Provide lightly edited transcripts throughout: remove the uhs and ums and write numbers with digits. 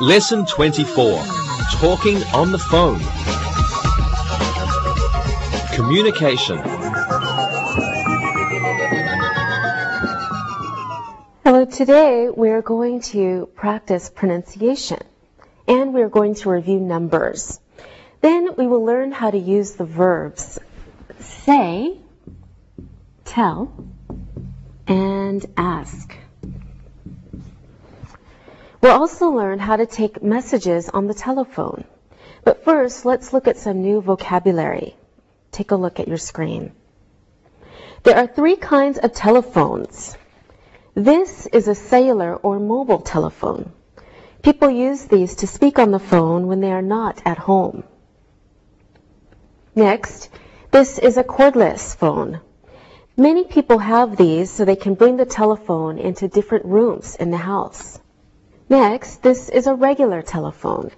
Lesson 24. Talking on the phone. Communication. Hello, today we're going to practice pronunciation and we're going to review numbers. Then we will learn how to use the verbs say, tell, and ask. We'll also learn how to take messages on the telephone. But first, let's look at some new vocabulary. Take a look at your screen. There are 3 kinds of telephones. This is a cellular or mobile telephone. People use these to speak on the phone when they are not at home. Next, this is a cordless phone. Many people have these so they can bring the telephone into different rooms in the house. Next, this is a regular telephone.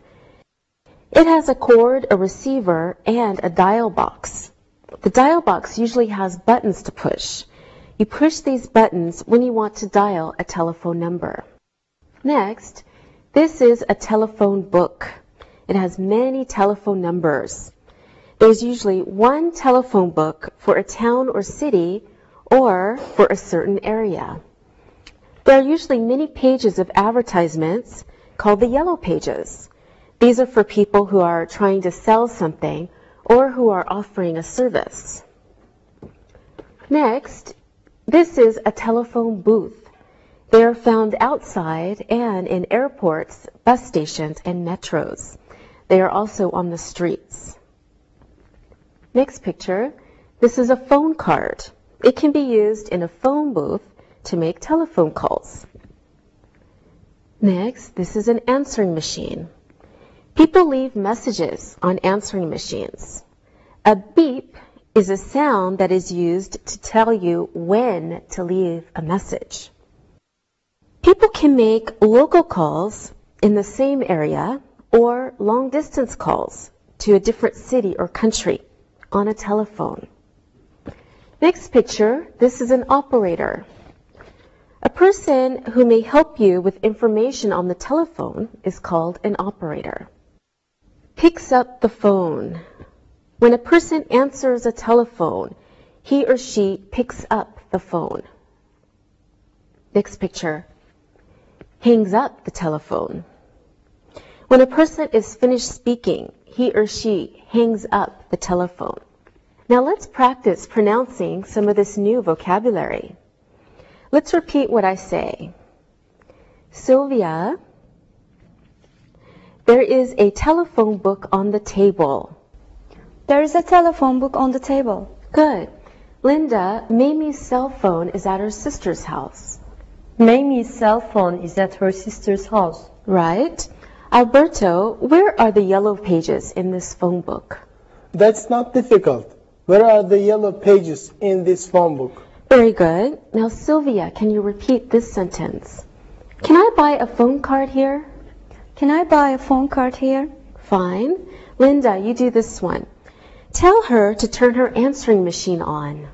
It has a cord, a receiver, and a dial box. The dial box usually has buttons to push. You push these buttons when you want to dial a telephone number. Next, this is a telephone book. It has many telephone numbers. There's usually one telephone book for a town or city or for a certain area. There are usually many pages of advertisements called the yellow pages. These are for people who are trying to sell something or who are offering a service. Next, this is a telephone booth. They are found outside and in airports, bus stations, and metros. They are also on the streets. Next picture, this is a phone card. It can be used in a phone booth to make telephone calls. Next, this is an answering machine. People leave messages on answering machines. A beep is a sound that is used to tell you when to leave a message. People can make local calls in the same area or long-distance calls to a different city or country on a telephone. Next picture, this is an operator. A person who may help you with information on the telephone is called an operator. Picks up the phone. When a person answers a telephone, he or she picks up the phone. Next picture. Hangs up the telephone. When a person is finished speaking, he or she hangs up the telephone. Now let's practice pronouncing some of this new vocabulary. Let's repeat what I say. Sylvia, there is a telephone book on the table. There is a telephone book on the table. Good. Linda, Mamie's cell phone is at her sister's house. Mamie's cell phone is at her sister's house. Right. Alberto, where are the yellow pages in this phone book? That's not difficult. Where are the yellow pages in this phone book? Very good. Now, Sylvia, can you repeat this sentence? Can I buy a phone card here? Can I buy a phone card here? Fine. Linda, you do this one. Tell her to turn her answering machine on.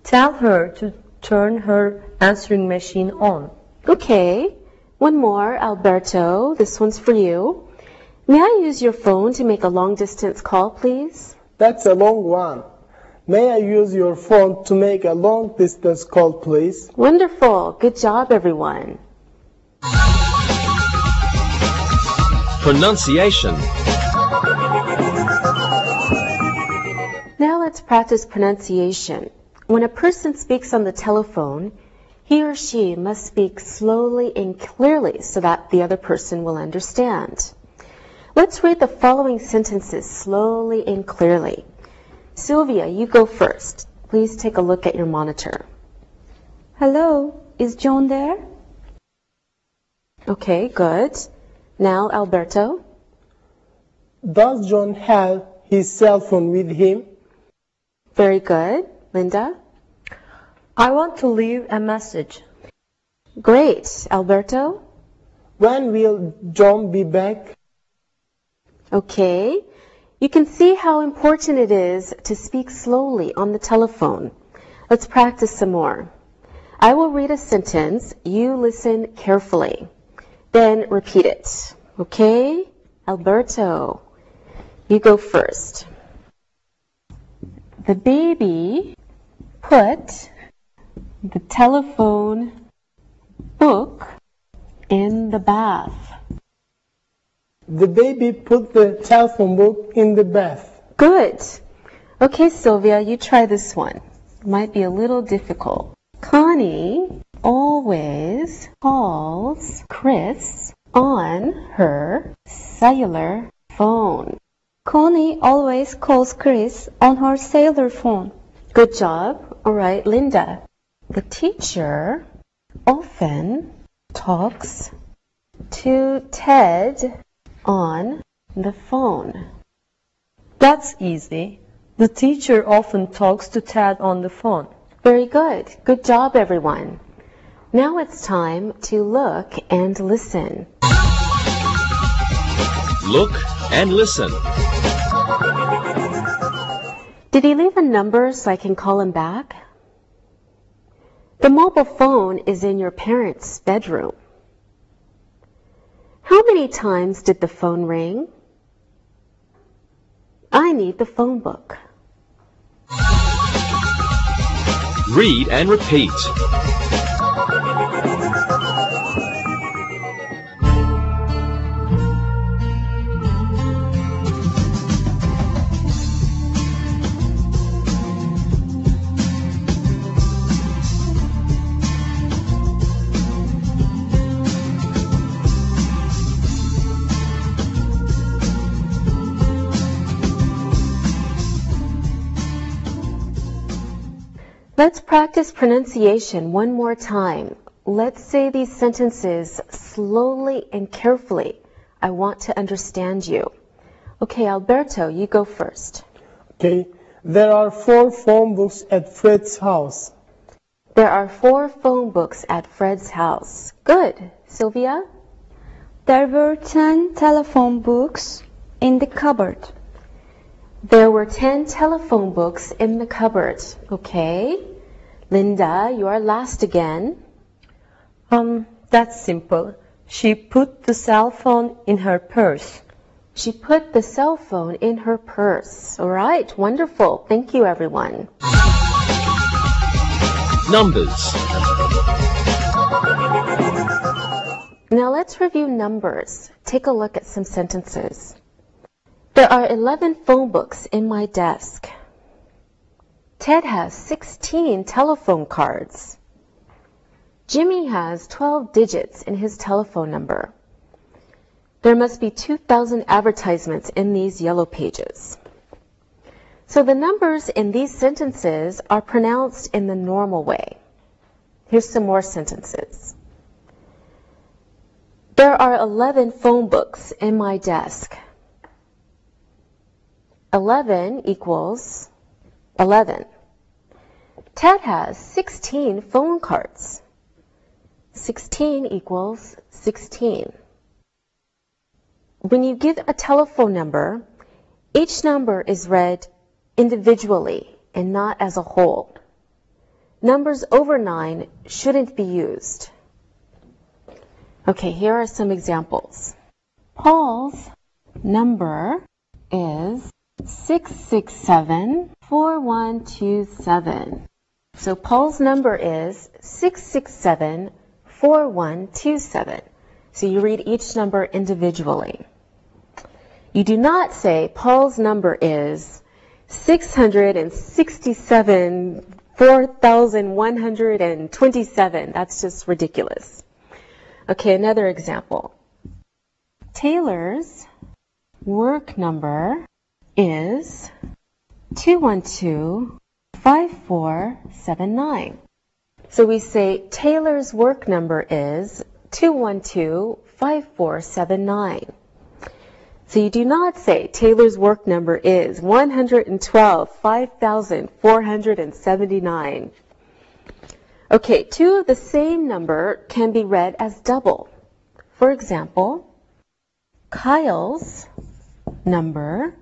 Tell her to turn her answering machine on. Okay. One more, Alberto. This one's for you. May I use your phone to make a long-distance call, please? That's a long one. May I use your phone to make a long-distance call, please? Wonderful. Good job, everyone. Pronunciation. Now let's practice pronunciation. When a person speaks on the telephone, he or she must speak slowly and clearly so that the other person will understand. Let's read the following sentences slowly and clearly. Sylvia, you go first. Please take a look at your monitor. Hello, is John there? Okay, good. Now, Alberto. Does John have his cell phone with him? Very good. Linda. I want to leave a message. Great. Alberto. When will John be back? Okay. You can see how important it is to speak slowly on the telephone. Let's practice some more. I will read a sentence. You listen carefully. Then repeat it. Okay? Alberto, you go first. The baby put the telephone book in the bath. The baby put the telephone book in the bath. Good. Okay, Sylvia, you try this one. It might be a little difficult. Connie always calls Chris on her cellular phone. Connie always calls Chris on her cellular phone. Good job. All right, Linda. The teacher often talks to Ted on the phone. That's easy. The teacher often talks to Ted on the phone. Very good. Good job, everyone. Now it's time to look and listen. Look and listen. Did he leave a number so I can call him back? The mobile phone is in your parents' bedroom. How many times did the phone ring? I need the phone book. Read and repeat. Let's practice pronunciation one more time. Let's say these sentences slowly and carefully. I want to understand you. Okay, Alberto, you go first. Okay. There are 4 phone books at Fred's house. There are 4 phone books at Fred's house. Good. Sylvia? There were 10 telephone books in the cupboard. There were 10 telephone books in the cupboard. Okay. Linda, you are last again. That's simple. She put the cell phone in her purse. She put the cell phone in her purse. All right. Wonderful. Thank you, everyone. Numbers. Now let's review numbers. Take a look at some sentences. There are 11 phone books in my desk. Ted has 16 telephone cards. Jimmy has 12 digits in his telephone number. There must be 2,000 advertisements in these yellow pages. So the numbers in these sentences are pronounced in the normal way. Here's some more sentences. There are 11 phone books in my desk. 11 equals 11. Ted has 16 phone cards. 16 equals 16. When you give a telephone number, each number is read individually and not as a whole. Numbers over 9 shouldn't be used. Okay, here are some examples. Paul's number is 667-4127. So Paul's number is 667-4127. So you read each number individually. You do not say Paul's number is 667-4127. That's just ridiculous. Okay, another example. Taylor's work number is 212-5479. So we say Taylor's work number is 212-5479. So you do not say Taylor's work number is 112-5479. Okay, 2 of the same number can be read as double. For example, Kyle's number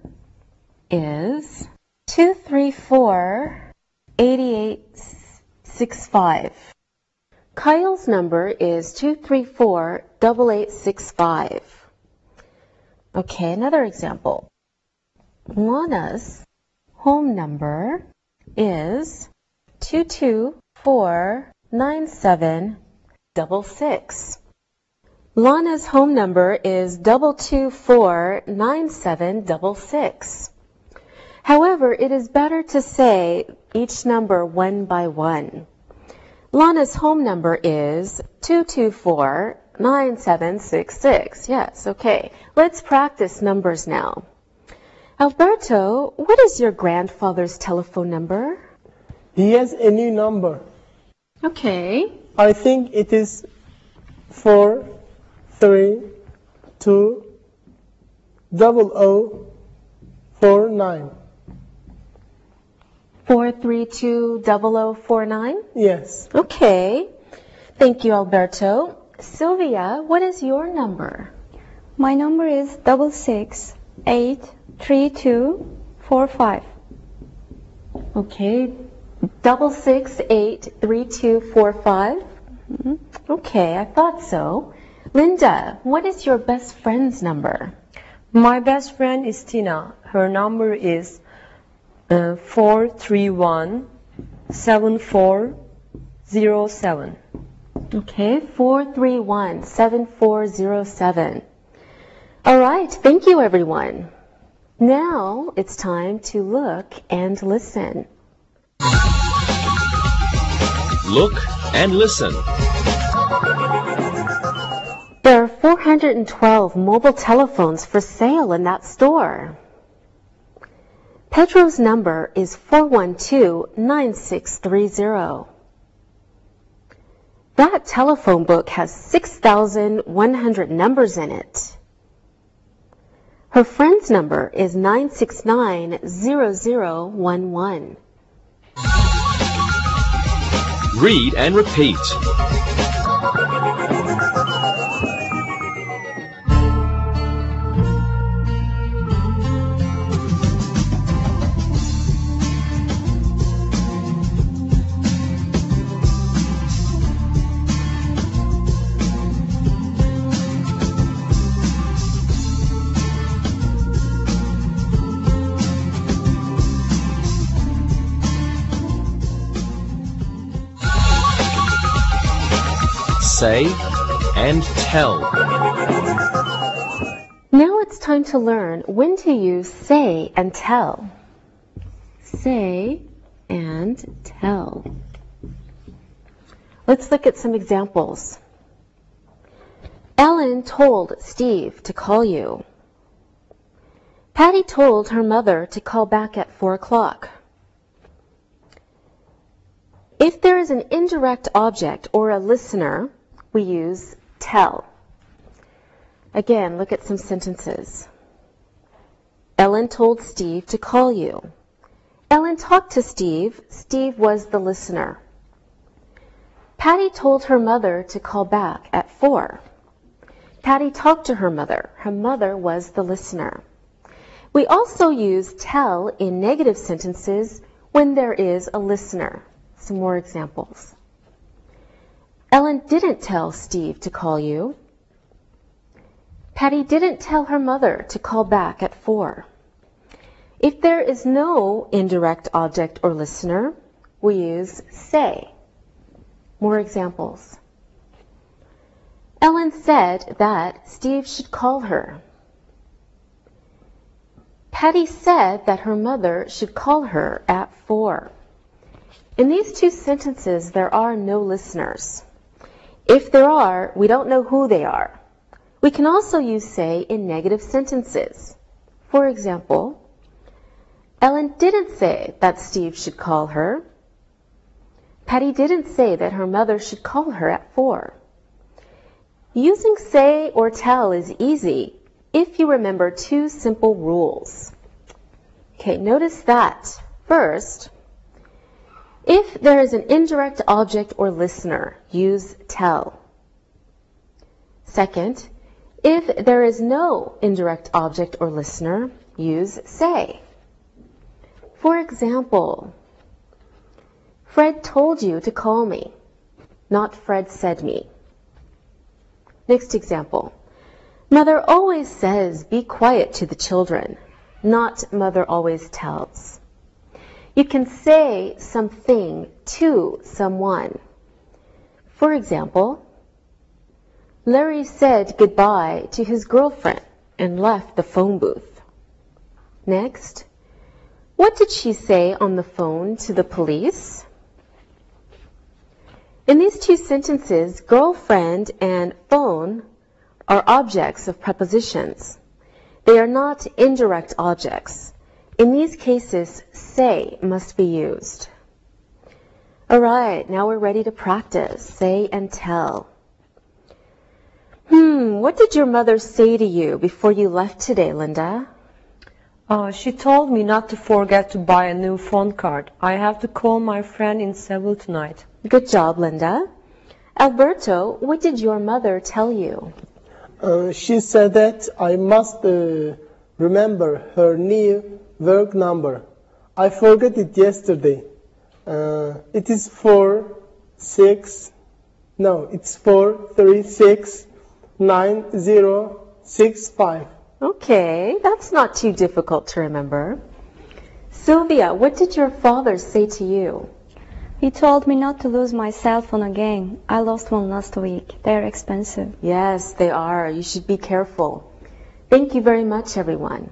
is 234-8865. Kyle's number is 234-8865. Okay, another example. Lana's home number is 2249766. Lana's home number is 2249766. However, it is better to say each number one by one. Lana's home number is 2249766. Yes, okay. Let's practice numbers now. Alberto, what is your grandfather's telephone number? He has a new number. Okay. I think it is 4320049. 4320049? Yes. Okay. Thank you, Alberto. Sylvia, what is your number? My number is 6683245. Okay. 6683245? Okay, I thought so. Linda, what is your best friend's number? My best friend is Tina. Her number is 431-7407. Okay, 431-7407. All right, thank you, everyone. Now it's time to look and listen. Look and listen. There are 412 mobile telephones for sale in that store. Pedro's number is 412-9630. That telephone book has 6,100 numbers in it. Her friend's number is 969-0011. Read and repeat. Say and tell. Now it's time to learn when to use say and tell. Say and tell. Let's look at some examples. Ellen told Steve to call you. Patty told her mother to call back at 4 o'clock. If there is an indirect object or a listener, we use tell. Again, look at some sentences. Ellen told Steve to call you. Ellen talked to Steve. Steve was the listener. Patty told her mother to call back at 4. Patty talked to her mother. Her mother was the listener. We also use tell in negative sentences when there is a listener. Some more examples. Ellen didn't tell Steve to call you. Patty didn't tell her mother to call back at 4. If there is no indirect object or listener, we use say. More examples. Ellen said that Steve should call her. Patty said that her mother should call her at 4. In these two sentences, there are no listeners. If there are, we don't know who they are. We can also use say in negative sentences. For example, Ellen didn't say that Steve should call her. Patty didn't say that her mother should call her at 4. Using say or tell is easy if you remember two simple rules. Okay, notice that. First, if there is an indirect object or listener, use tell. Second, if there is no indirect object or listener, use say. For example, Fred told you to call me, not Fred said me. Next example. Mother always says, be quiet to the children, not mother always tells. You can say something to someone. For example, Larry said goodbye to his girlfriend and left the phone booth. Next, what did she say on the phone to the police? In these two sentences, girlfriend and phone are objects of prepositions. They are not indirect objects. In these cases, say must be used. All right, now we're ready to practice. Say and tell. What did your mother say to you before you left today, Linda? She told me not to forget to buy a new phone card. I have to call my friend in Seoul tonight. Good job, Linda. Alberto, what did your mother tell you? She said that I must remember her new work number. I forgot it yesterday. It is 4369065. Okay, that's not too difficult to remember. Sylvia, what did your father say to you? He told me not to lose my cell phone again. I lost one last week. They're expensive. Yes, they are. You should be careful. Thank you very much, everyone.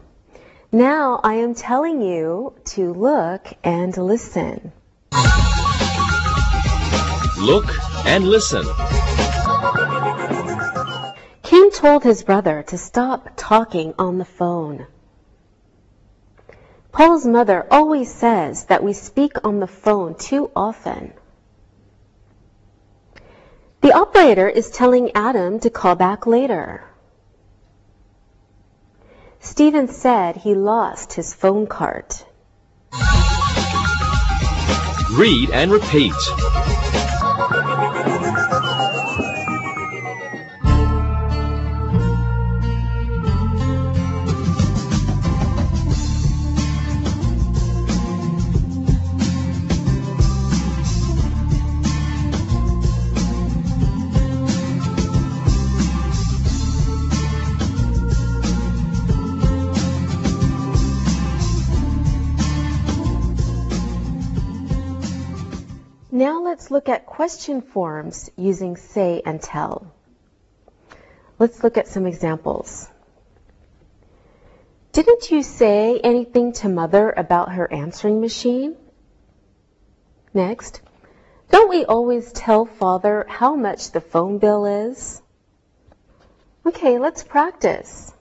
Now I am telling you to look and listen. Look and listen. Kim told his brother to stop talking on the phone. Paul's mother always says that we speak on the phone too often. The operator is telling Adam to call back later. Stephen said he lost his phone card. Read and repeat. Now let's look at question forms using say and tell. Let's look at some examples. Didn't you say anything to Mother about her answering machine? Next, don't we always tell Father how much the phone bill is? Okay, let's practice.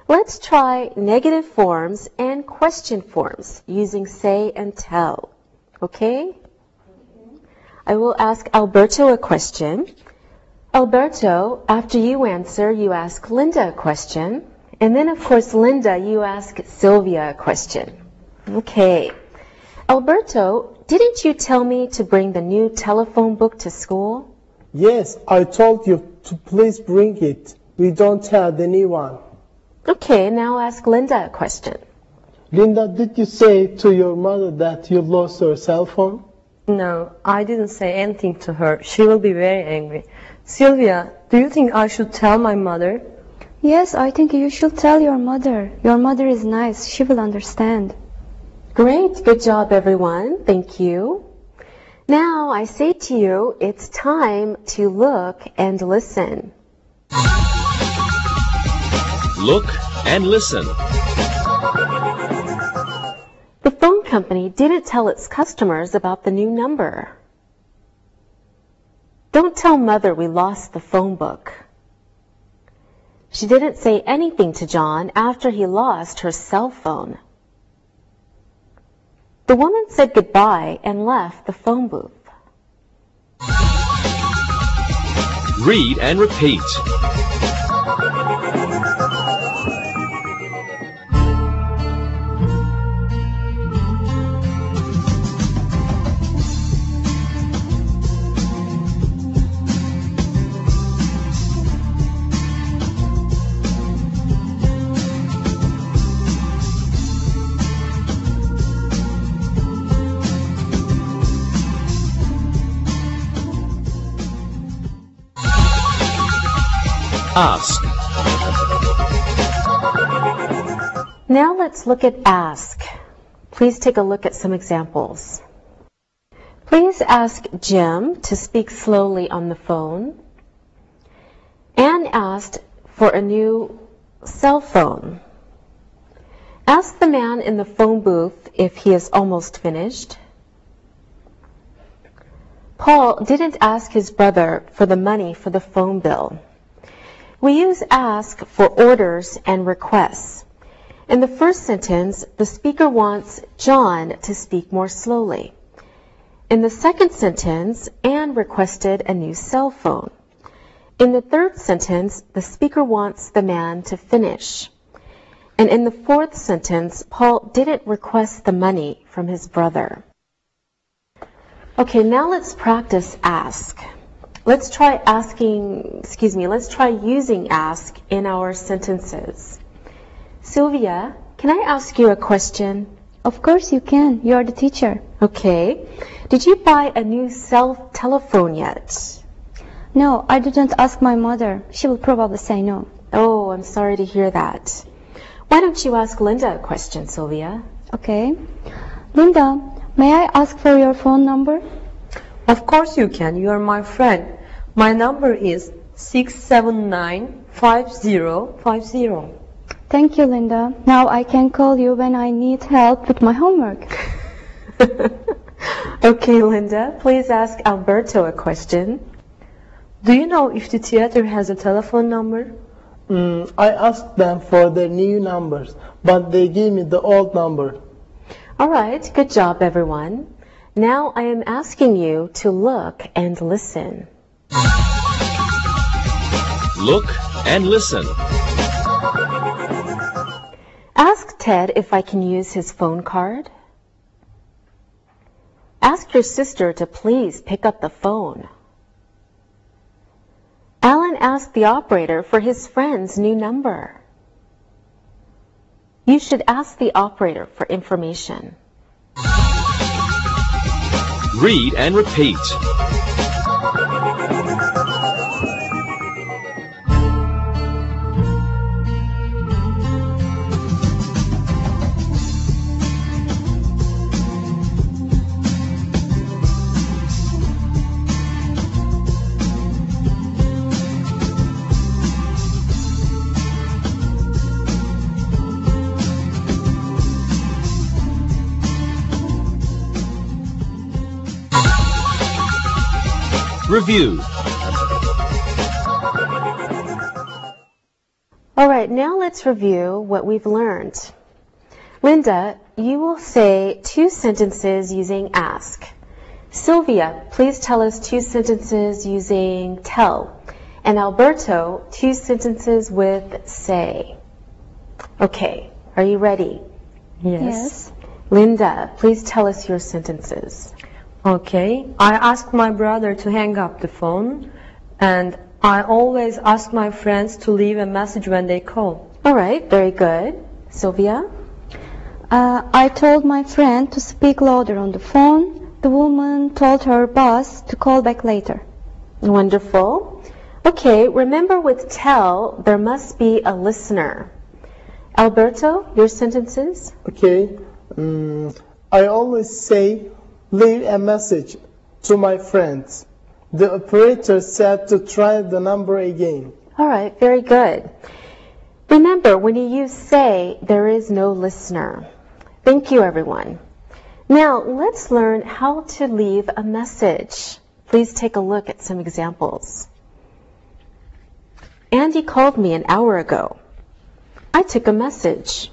Let's try negative forms and question forms using say and tell. Okay? I will ask Alberto a question. Alberto, after you answer, you ask Linda a question. And then, of course, Linda, you ask Sylvia a question. Okay. Alberto, didn't you tell me to bring the new telephone book to school? Yes, I told you to please bring it. We don't have the new one. Okay, now ask Linda a question. Linda, did you say to your mother that you lost your cell phone? No, I didn't say anything to her. She will be very angry. Sylvia, do you think I should tell my mother? Yes, I think you should tell your mother. Your mother is nice. She will understand. Great. Good job, everyone. Thank you. Now I say to you, it's time to look and listen. Look and listen. The phone company didn't tell its customers about the new number. Don't tell Mother we lost the phone book. She didn't say anything to John after he lost her cell phone. The woman said goodbye and left the phone booth. Read and repeat. Ask. Now let's look at ask. Please take a look at some examples. Please ask Jim to speak slowly on the phone. Anne asked for a new cell phone. Ask the man in the phone booth if he is almost finished. Paul didn't ask his brother for the money for the phone bill. We use ask for orders and requests. In the first sentence, the speaker wants John to speak more slowly. In the second sentence, Anne requested a new cell phone. In the third sentence, the speaker wants the man to finish. And in the fourth sentence, Paul didn't request the money from his brother. Okay, now let's practice ask. Let's try using ask in our sentences. Sylvia, can I ask you a question? Of course you can. You are the teacher. Okay. Did you buy a new cell telephone yet? No, I didn't ask my mother. She will probably say no. Oh, I'm sorry to hear that. Why don't you ask Linda a question, Sylvia? Okay. Linda, may I ask for your phone number? Of course you can. You are my friend. My number is 679-5050. Thank you, Linda. Now I can call you when I need help with my homework. Okay, Linda, please ask Alberto a question. Do you know if the theater has a telephone number? I asked them for their new numbers, but they gave me the old number. All right, good job, everyone. Now I am asking you to look and listen. Look and listen. Ask Ted if I can use his phone card. Ask your sister to please pick up the phone. Alan asked the operator for his friend's new number. You should ask the operator for information. Read and repeat. Review. All right, now let's review what we've learned. Linda, you will say 2 sentences using ask. Sylvia, please tell us 2 sentences using tell. And Alberto, 2 sentences with say. Okay, are you ready? Yes. Linda, please tell us your sentences. Okay. I asked my brother to hang up the phone, and I always ask my friends to leave a message when they call. All right, very good. Sylvia? I told my friend to speak louder on the phone. The woman told her boss to call back later. Wonderful. Okay, remember with tell, there must be a listener. Alberto, your sentences? Okay. I always say, leave a message to my friends. The operator said to try the number again. All right, very good. Remember, when you use say, there is no listener. Thank you, everyone. Now, let's learn how to leave a message. Please take a look at some examples. Andy called me an hour ago. I took a message.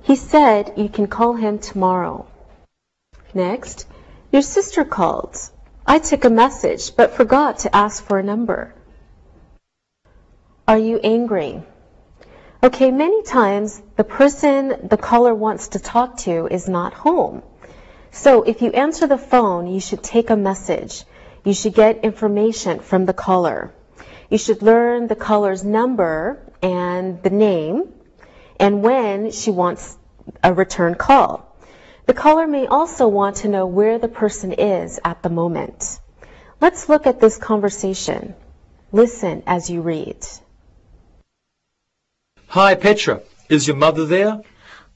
He said you can call him tomorrow. Next, your sister called. I took a message but forgot to ask for a number. Are you angry? Okay, many times the person the caller wants to talk to is not home. So if you answer the phone, you should take a message. You should get information from the caller. You should learn the caller's number and the name and when she wants a return call. The caller may also want to know where the person is at the moment. Let's look at this conversation. Listen as you read. Hi, Petra. Is your mother there?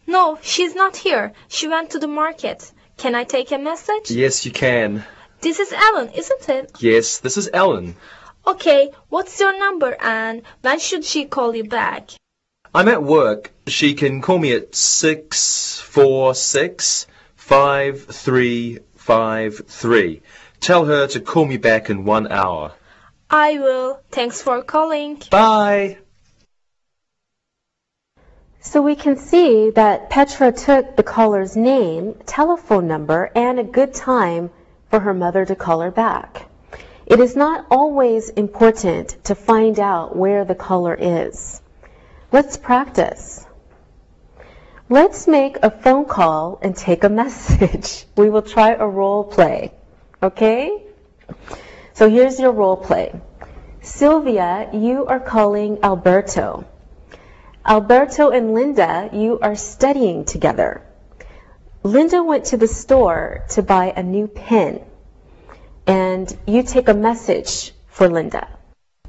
No, she's not here. She went to the market. Can I take a message? Yes, you can. This is Ellen, isn't it? Yes, this is Ellen. Okay, what's your number and when should she call you back? I'm at work. She can call me at 646-5353. Tell her to call me back in 1 hour. I will. Thanks for calling. Bye. So we can see that Petra took the caller's name, telephone number, and a good time for her mother to call her back. It is not always important to find out where the caller is. Let's practice. Let's make a phone call and take a message. We will try a role play. Okay? So here's your role play. Sylvia, you are calling Alberto. Alberto and Linda, you are studying together. Linda went to the store to buy a new pen. And you take a message for Linda.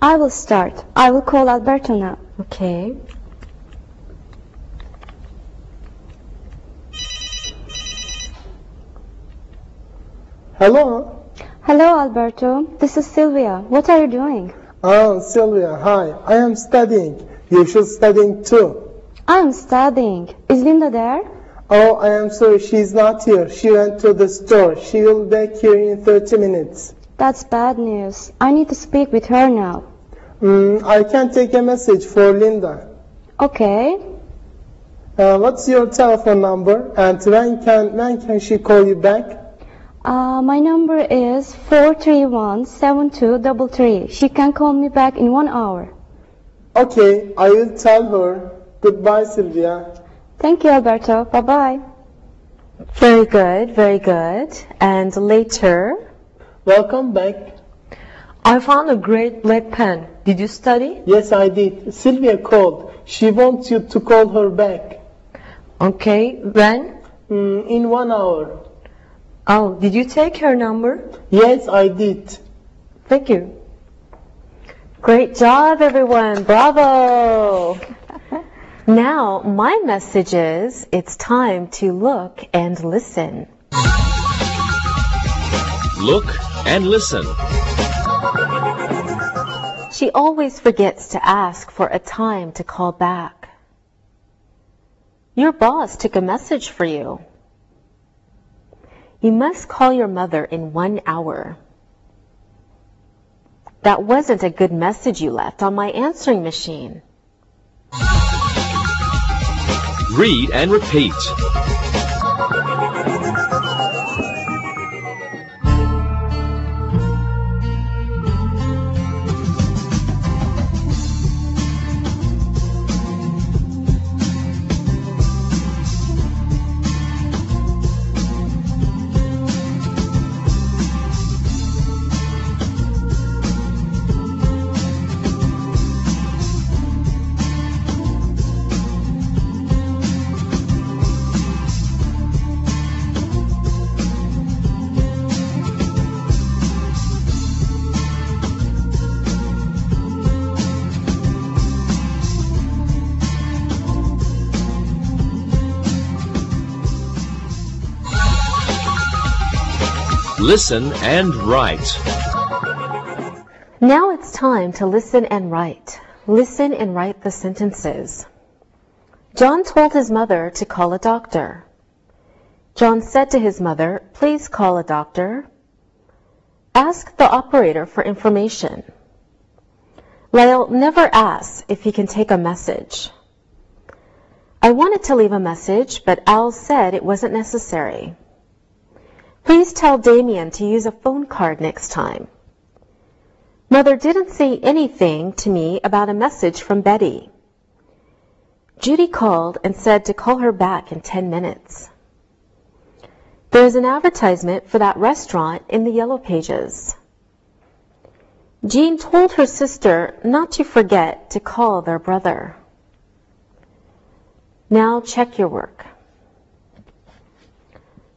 I will start. I will call Alberto now. Okay. Hello? Hello, Alberto. This is Sylvia. What are you doing? Oh, Sylvia, hi. I am studying. You should studying too. I'm studying. Is Linda there? Oh, I am sorry. She's not here. She went to the store. She will be back here in 30 minutes. That's bad news. I need to speak with her now. I can take a message for Linda. Okay. What's your telephone number and when can she call you back? My number is 431-7233. She can call me back in 1 hour. Okay, I will tell her. Goodbye, Sylvia. Thank you, Alberto. Bye-bye. Very good, very good. And later, Welcome back. I found a great black pen. Did you study? Yes, I did. Sylvia called. She wants you to call her back. Okay, when? In 1 hour. Oh, did you take her number? Yes, I did. Thank you. great job, everyone. Bravo. Now, my message is, it's time to look and listen. Look and listen. She always forgets to ask for a time to call back. Your boss took a message for you. You must call your mother in 1 hour. That wasn't a good message you left on my answering machine. Read and repeat. Listen and write. Now it's time to listen and write. Listen and write the sentences. John told his mother to call a doctor. John said to his mother, "Please call a doctor." Ask the operator for information. Lyle never asks if he can take a message. I wanted to leave a message, but Al said it wasn't necessary. Please tell Damien to use a phone card next time. Mother didn't say anything to me about a message from Betty. Judy called and said to call her back in 10 minutes. There's an advertisement for that restaurant in the Yellow Pages. Jean told her sister not to forget to call their brother. Now check your work.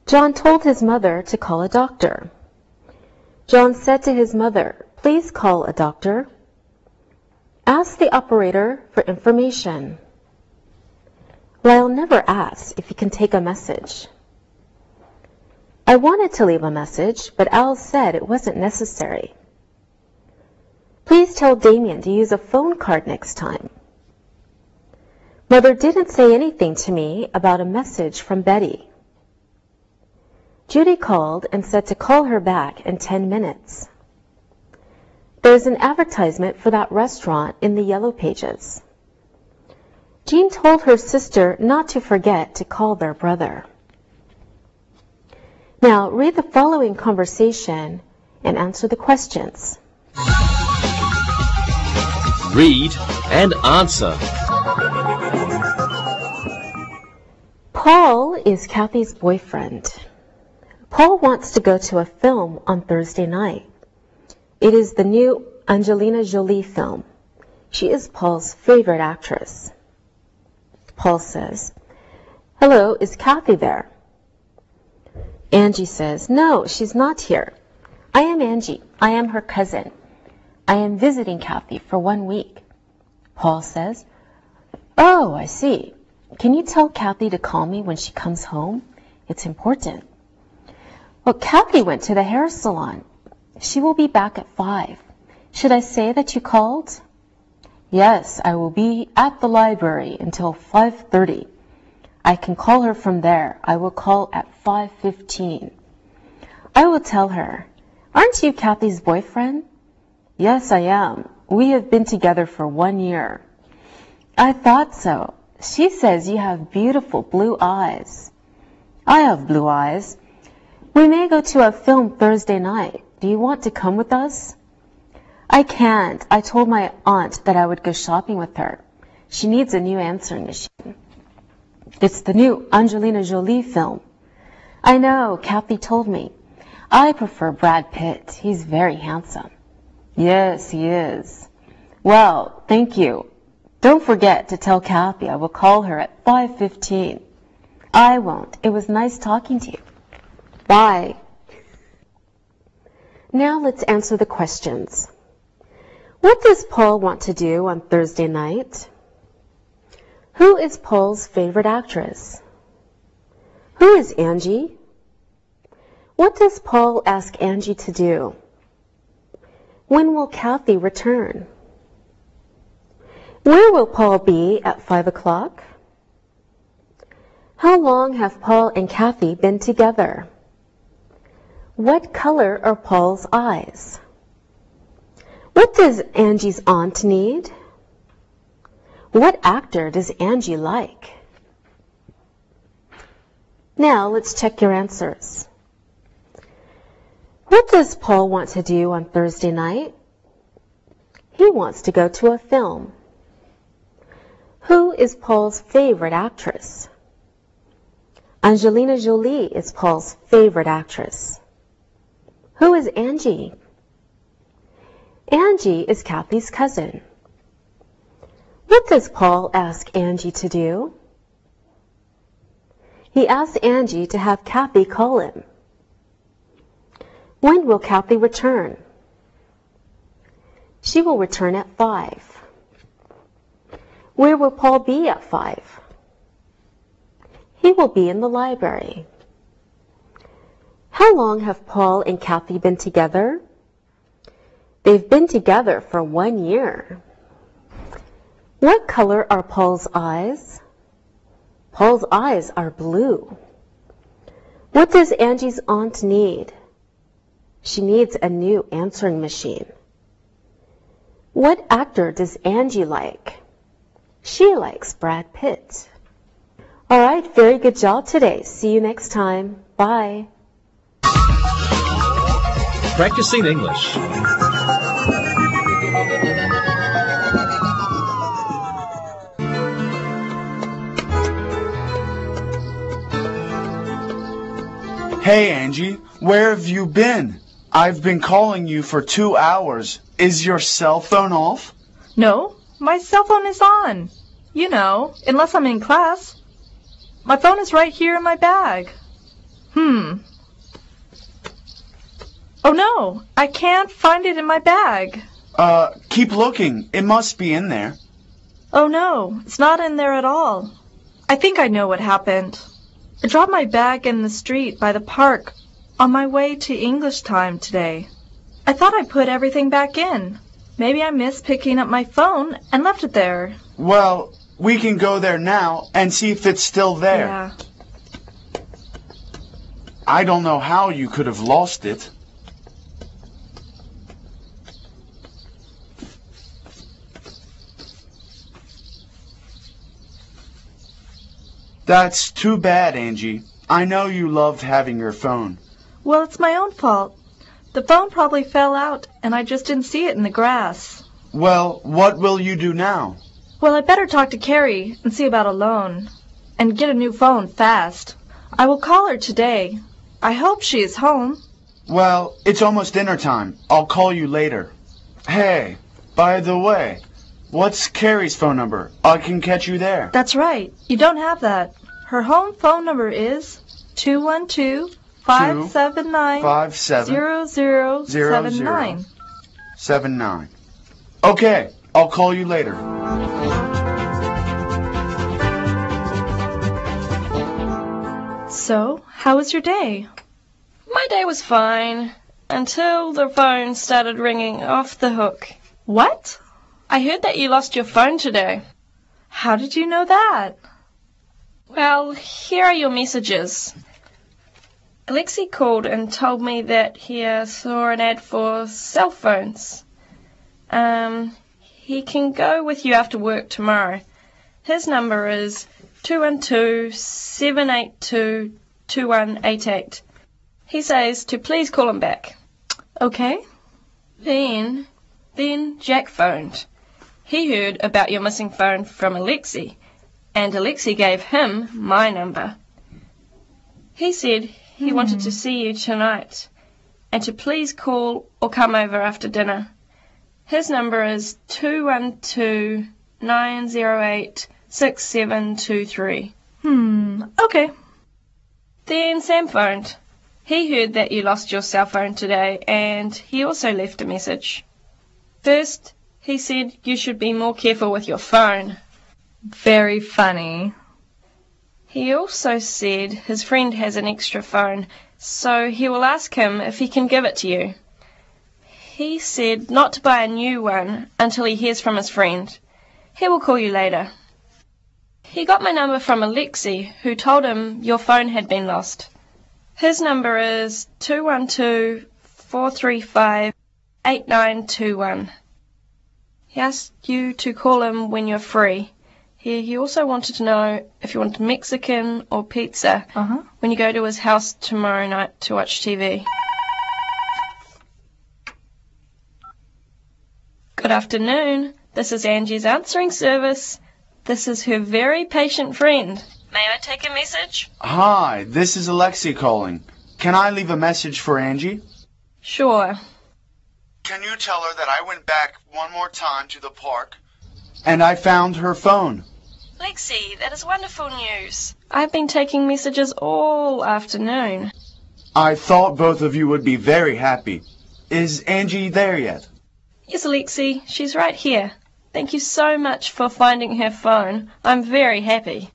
John told his mother to call a doctor. John said to his mother, "Please call a doctor." Ask the operator for information. Lyle never asks if he can take a message. I wanted to leave a message, but Al said it wasn't necessary. Please tell Damien to use a phone card next time. Mother didn't say anything to me about a message from Betty. Judy called and said to call her back in 10 minutes. There's an advertisement for that restaurant in the Yellow Pages. Jean told her sister not to forget to call their brother. Now read the following conversation and answer the questions. Read and answer. Paul is Kathy's boyfriend. Paul wants to go to a film on Thursday night. It is the new Angelina Jolie film. She is Paul's favorite actress. Paul says, "Hello, is Kathy there?" Angie says, "No, she's not here. I am Angie. I am her cousin. I am visiting Kathy for 1 week." Paul says, "Oh, I see. Can you tell Kathy to call me when she comes home? It's important." "Well, Kathy went to the hair salon. She will be back at 5. Should I say that you called?" "Yes, I will be at the library until 5:30. I can call her from there. I will call at 5:15. I will tell her, 'Aren't you Kathy's boyfriend?' 'Yes, I am. We have been together for 1 year.' 'I thought so. She says you have beautiful blue eyes.' 'I have blue eyes. We may go to a film Thursday night. Do you want to come with us?' 'I can't. I told my aunt that I would go shopping with her. She needs a new answering machine.' 'It's the new Angelina Jolie film.' 'I know. Kathy told me. I prefer Brad Pitt. He's very handsome.' 'Yes, he is.' 'Well, thank you. Don't forget to tell Kathy I will call her at 5:15. "I won't. It was nice talking to you. Bye." Now let's answer the questions. What does Paul want to do on Thursday night? Who is Paul's favorite actress? Who is Angie? What does Paul ask Angie to do? When will Kathy return? Where will Paul be at 5 o'clock? How long have Paul and Kathy been together? What color are Paul's eyes? What does Angie's aunt need? What actor does Angie like? Now let's check your answers. What does Paul want to do on Thursday night? He wants to go to a film. Who is Paul's favorite actress? Angelina Jolie is Paul's favorite actress. Who is Angie? Angie is Kathy's cousin. What does Paul ask Angie to do? He asks Angie to have Kathy call him. When will Kathy return? She will return at 5. Where will Paul be at 5? He will be in the library. How long have Paul and Kathy been together? They've been together for 1 year. What color are Paul's eyes? Paul's eyes are blue. What does Angie's aunt need? She needs a new answering machine. What actor does Angie like? She likes Brad Pitt. All right, very good job today. See you next time. Bye. Practicing English. Hey, Angie, where have you been? I've been calling you for 2 hours. Is your cell phone off? No, my cell phone is on. You know, unless I'm in class. My phone is right here in my bag. Oh no, I can't find it in my bag. Keep looking. It must be in there. Oh no, it's not in there at all. I think I know what happened. I dropped my bag in the street by the park on my way to English time today. I thought I put everything back in. Maybe I missed picking up my phone and left it there. Well, we can go there now and see if it's still there. Yeah. I don't know how you could have lost it. That's too bad, Angie. I know you loved having your phone. Well, it's my own fault. The phone probably fell out and I just didn't see it in the grass. Well, what will you do now? Well, I better talk to Carrie and see about a loan. And get a new phone fast. I will call her today. I hope she is home. Well, it's almost dinner time. I'll call you later. Hey, by the way, what's Carrie's phone number? I can catch you there. That's right. You don't have that. Her home phone number is 212-579-0079. 79. Okay, I'll call you later. So, how was your day? My day was fine, until the phone started ringing off the hook. What? I heard that you lost your phone today. How did you know that? Well, here are your messages. Alexei called and told me that he saw an ad for cell phones. He can go with you after work tomorrow. His number is 212-782-2188. He says to please call him back. Okay. Then Jack phoned. He heard about your missing phone from Alexei, and Alexei gave him my number. He said he wanted to see you tonight, and to please call or come over after dinner. His number is 212-908-6723. Okay. Then Sam phoned. He heard that you lost your cell phone today, and he also left a message. First, he said you should be more careful with your phone. Very funny. He also said his friend has an extra phone, so he will ask him if he can give it to you. He said not to buy a new one until he hears from his friend. He will call you later. He got my number from Alexei, who told him your phone had been lost. His number is 212-435-8921. He asked you to call him when you're free. He also wanted to know if you want Mexican or pizza when you go to his house tomorrow night to watch TV. Good afternoon. This is Angie's answering service. This is her very patient friend. May I take a message? Hi, this is Alexei calling. Can I leave a message for Angie? Sure. Can you tell her that I went back one more time to the park and I found her phone? Lexi, that is wonderful news. I've been taking messages all afternoon. I thought both of you would be very happy. Is Angie there yet? Yes, Alexei, she's right here. Thank you so much for finding her phone. I'm very happy.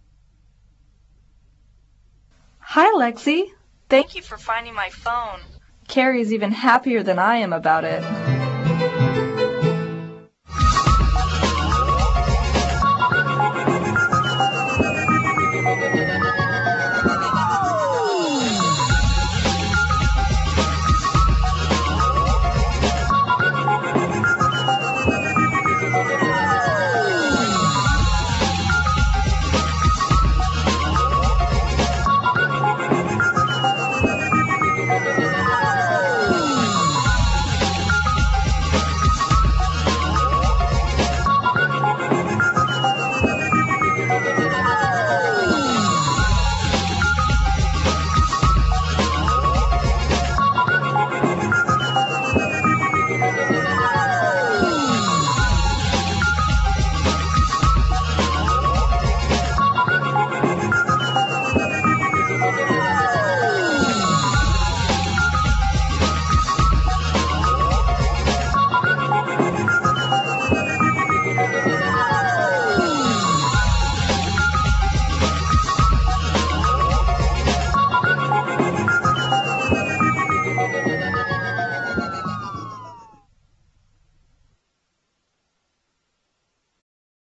Hi, Lexi. Thank you for finding my phone. Carrie's even happier than I am about it.